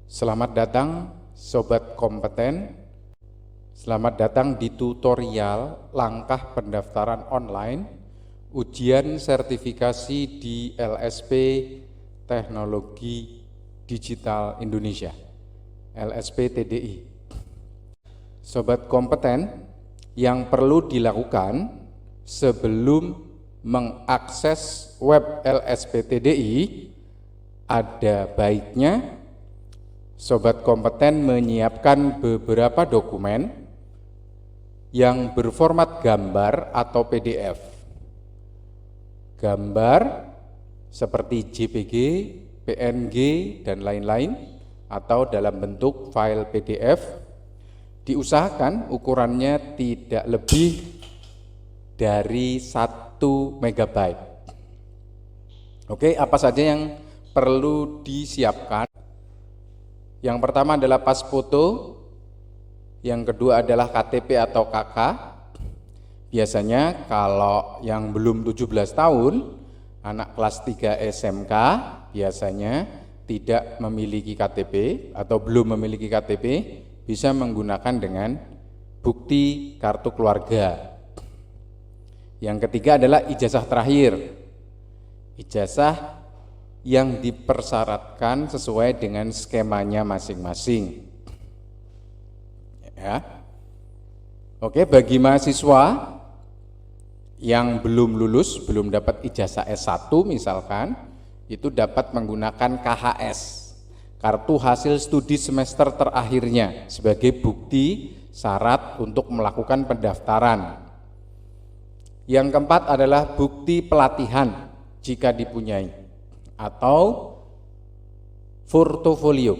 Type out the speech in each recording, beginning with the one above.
Selamat datang Sobat Kompeten. Selamat datang di tutorial langkah pendaftaran online ujian sertifikasi di LSP Teknologi Digital Indonesia, LSP TDI. Sobat Kompeten, yang perlu dilakukan sebelum mengakses web LSP TDI, ada baiknya Sobat Kompeten menyiapkan beberapa dokumen yang berformat gambar atau PDF. Gambar seperti JPG, PNG, dan lain-lain, atau dalam bentuk file PDF. Diusahakan ukurannya tidak lebih dari 1 MB. Oke, apa saja yang perlu disiapkan? Yang pertama adalah pas foto, yang kedua adalah KTP atau KK. Biasanya kalau yang belum 17 tahun, anak kelas 3 SMK biasanya tidak memiliki KTP atau belum memiliki KTP, bisa menggunakan dengan bukti kartu keluarga. Yang ketiga adalah ijazah terakhir. Ijazah yang dipersyaratkan sesuai dengan skemanya masing-masing. Ya. Oke, bagi mahasiswa yang belum lulus, belum dapat ijazah S1 misalkan, itu dapat menggunakan KHS, kartu hasil studi semester terakhirnya, sebagai bukti syarat untuk melakukan pendaftaran. Yang keempat adalah bukti pelatihan jika dipunyai, atau portofolio.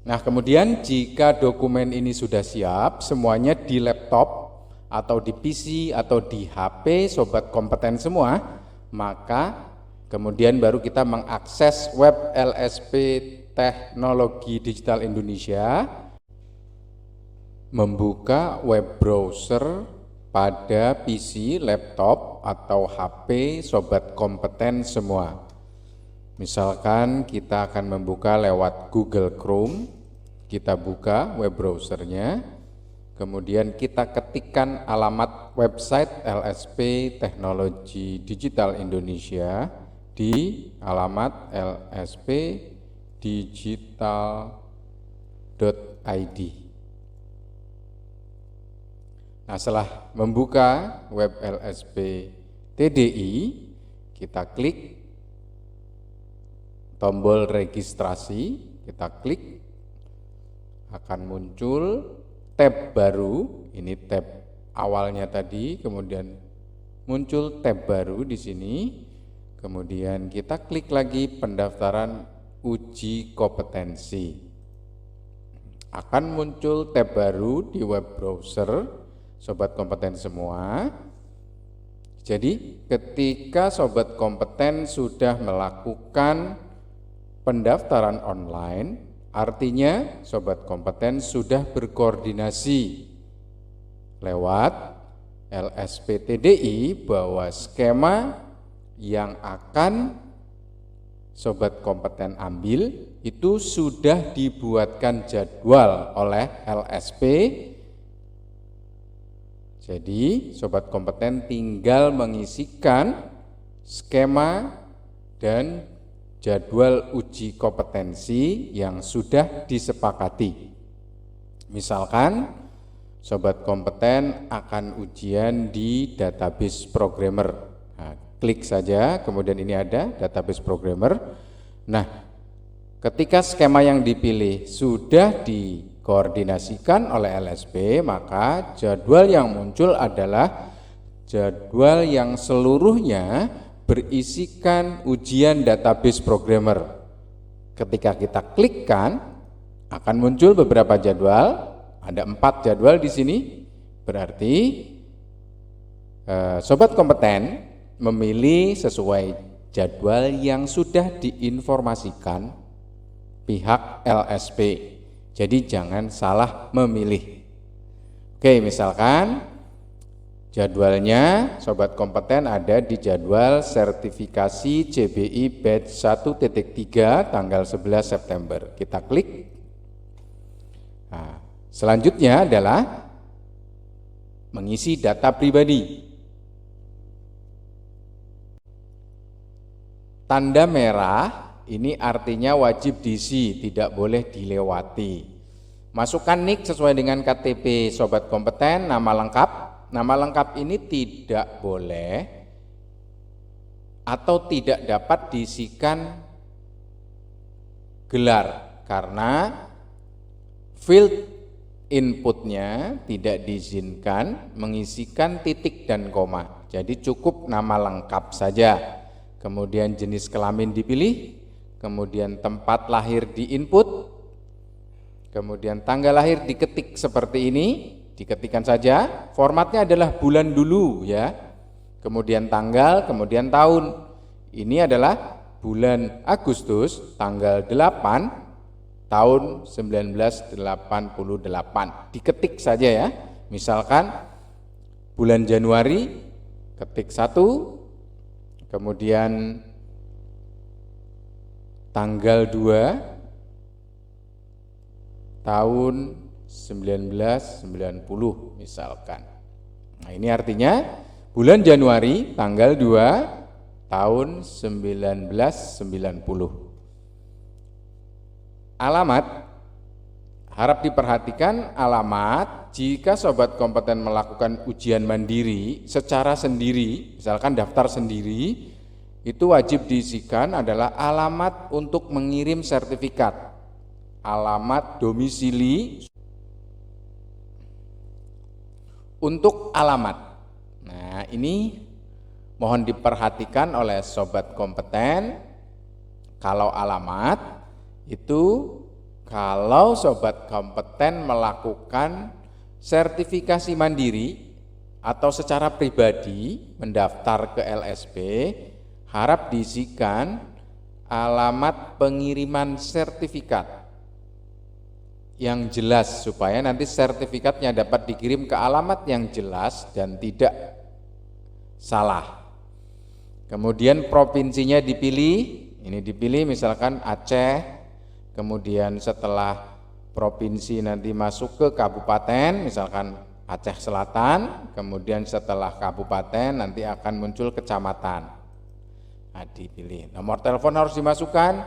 Nah, kemudian jika dokumen ini sudah siap, semuanya di laptop atau di PC atau di HP Sobat Kompeten semua, maka kemudian baru kita mengakses web LSP Teknologi Digital Indonesia, membuka web browser pada PC, laptop, atau HP Sobat Kompeten semua. Misalkan kita akan membuka lewat Google Chrome, kita buka web browsernya, kemudian kita ketikkan alamat website LSP Teknologi Digital Indonesia di alamat lspdigital.id. Nah, setelah membuka web LSP TDI, kita klik tombol registrasi, kita klik, akan muncul tab baru. Ini tab awalnya tadi, kemudian muncul tab baru di sini. Kemudian kita klik lagi pendaftaran uji kompetensi. Akan muncul tab baru di web browser Sobat Kompeten semua. Jadi ketika Sobat Kompeten sudah melakukan pendaftaran online, artinya Sobat Kompeten sudah berkoordinasi lewat LSP TDI bahwa skema yang akan Sobat Kompeten ambil itu sudah dibuatkan jadwal oleh LSP. Jadi Sobat Kompeten tinggal mengisikan skema dan jadwal uji kompetensi yang sudah disepakati. Misalkan Sobat Kompeten akan ujian di database programmer. Nah, klik saja, kemudian ini ada database programmer. Nah, ketika skema yang dipilih sudah dikoordinasikan oleh LSP, maka jadwal yang muncul adalah jadwal yang seluruhnya berisikan ujian database programmer. Ketika kita klikkan, akan muncul beberapa jadwal, ada 4 jadwal di sini. Berarti Sobat Kompeten memilih sesuai jadwal yang sudah diinformasikan pihak LSP. Jadi jangan salah memilih. Oke, misalkan Jadwalnya sobat kompeten ada di jadwal sertifikasi CBI batch 1.3 tanggal 11 September. Kita klik. Nah, selanjutnya adalah mengisi data pribadi. Tanda merah ini artinya wajib diisi, tidak boleh dilewati. Masukkan NIK sesuai dengan KTP sobat kompeten, nama lengkap. Nama lengkap ini tidak boleh atau tidak dapat diisikan gelar karena field inputnya tidak diizinkan mengisikan titik dan koma. Jadi cukup nama lengkap saja. Kemudian jenis kelamin dipilih, kemudian tempat lahir di input, kemudian tanggal lahir diketik seperti ini. Diketikkan saja, formatnya adalah bulan dulu ya, kemudian tanggal, kemudian tahun. Ini adalah bulan Agustus tanggal 8 tahun 1988. Diketik saja ya, misalkan bulan Januari, ketik 1, kemudian tanggal 2 tahun 1990 misalkan. Nah, ini artinya bulan Januari tanggal 2 tahun 1990. Alamat harap diperhatikan alamat jika sobat kompeten melakukan ujian mandiri secara sendiri, misalkan daftar sendiri, itu wajib diisikan adalah alamat untuk mengirim sertifikat, alamat domisili untuk alamat. Nah, ini mohon diperhatikan oleh sobat kompeten. Kalau alamat itu kalau sobat kompeten melakukan sertifikasi mandiri atau secara pribadi mendaftar ke LSP, harap diisikan alamat pengiriman sertifikat yang jelas supaya nanti sertifikatnya dapat dikirim ke alamat yang jelas dan tidak salah. Kemudian provinsinya dipilih, ini dipilih misalkan Aceh, kemudian setelah provinsi nanti masuk ke kabupaten, misalkan Aceh Selatan, kemudian setelah kabupaten nanti akan muncul kecamatan. Nah, dipilih. Nomor telepon harus dimasukkan,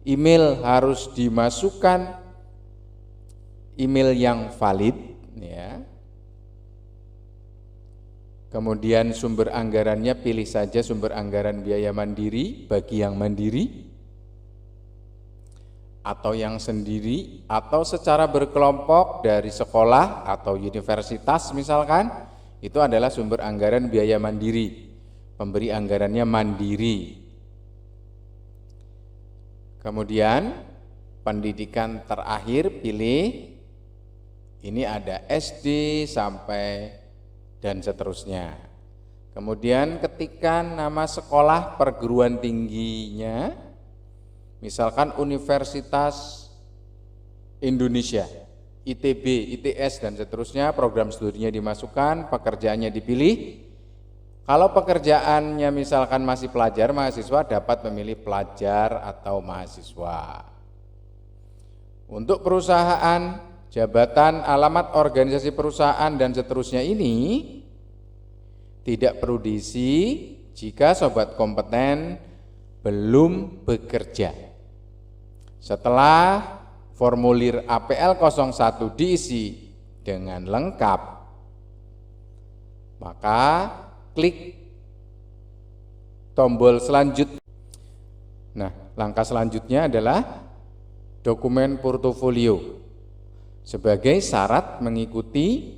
email harus dimasukkan, email yang valid ya. Kemudian sumber anggarannya pilih saja sumber anggaran biaya mandiri bagi yang mandiri atau yang sendiri atau secara berkelompok dari sekolah atau universitas misalkan, itu adalah sumber anggaran biaya mandiri. Pemberi anggarannya mandiri. Kemudian pendidikan terakhir pilih. Ini ada SD sampai dan seterusnya. Kemudian ketikkan nama sekolah perguruan tingginya, misalkan Universitas Indonesia, ITB, ITS dan seterusnya, program studinya dimasukkan, pekerjaannya dipilih. Kalau pekerjaannya misalkan masih pelajar, mahasiswa dapat memilih pelajar atau mahasiswa. Untuk perusahaan, jabatan, alamat organisasi perusahaan dan seterusnya ini tidak perlu diisi jika sobat kompeten belum bekerja. Setelah formulir APL 01 diisi dengan lengkap, maka klik tombol selanjutnya. Nah, langkah selanjutnya adalah dokumen portofolio. Sebagai syarat mengikuti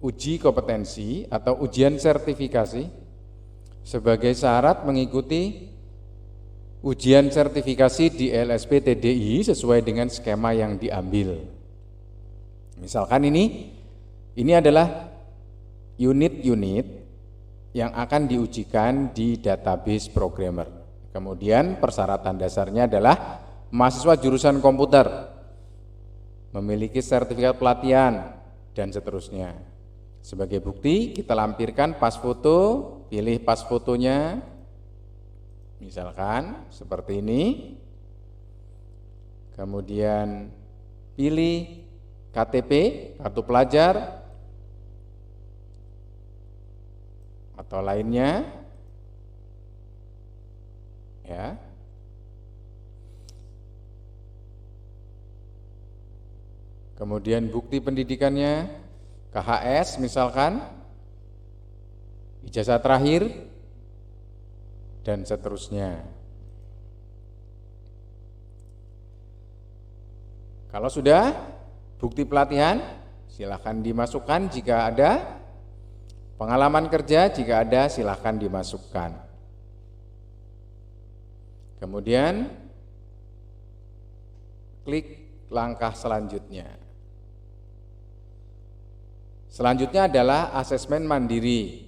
uji kompetensi atau ujian sertifikasi, sebagai syarat mengikuti ujian sertifikasi di LSP TDI sesuai dengan skema yang diambil. Misalkan ini adalah unit-unit yang akan diujikan di database programmer. Kemudian persyaratan dasarnya adalah mahasiswa jurusan komputer, memiliki sertifikat pelatihan, dan seterusnya. Sebagai bukti kita lampirkan pas foto, pilih pas fotonya, misalkan seperti ini. Kemudian pilih KTP, kartu pelajar, atau lainnya, ya. Kemudian bukti pendidikannya, KHS misalkan, ijazah terakhir, dan seterusnya. Kalau sudah bukti pelatihan, silakan dimasukkan jika ada. Pengalaman kerja jika ada, silakan dimasukkan. Kemudian klik langkah selanjutnya. Selanjutnya adalah asesmen mandiri.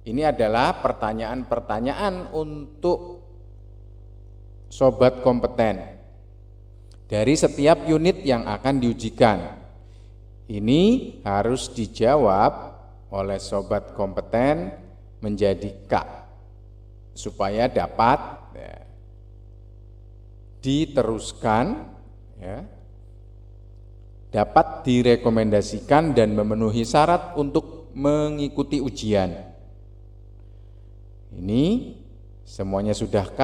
Ini adalah pertanyaan-pertanyaan untuk sobat kompeten dari setiap unit yang akan diujikan. Ini harus dijawab oleh sobat kompeten menjadi K supaya dapat diteruskan, ya, dapat direkomendasikan dan memenuhi syarat untuk mengikuti ujian. Ini semuanya sudah K,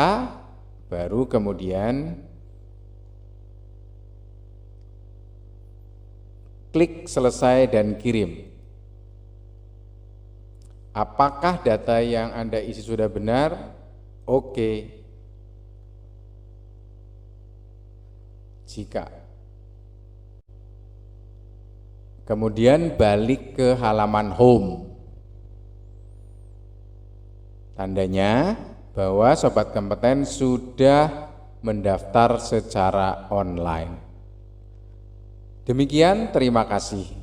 baru kemudian klik selesai dan kirim. Apakah data yang Anda isi sudah benar? Oke. Jika. Kemudian balik ke halaman home. Tandanya bahwa sobat kompeten sudah mendaftar secara online. Demikian, terima kasih.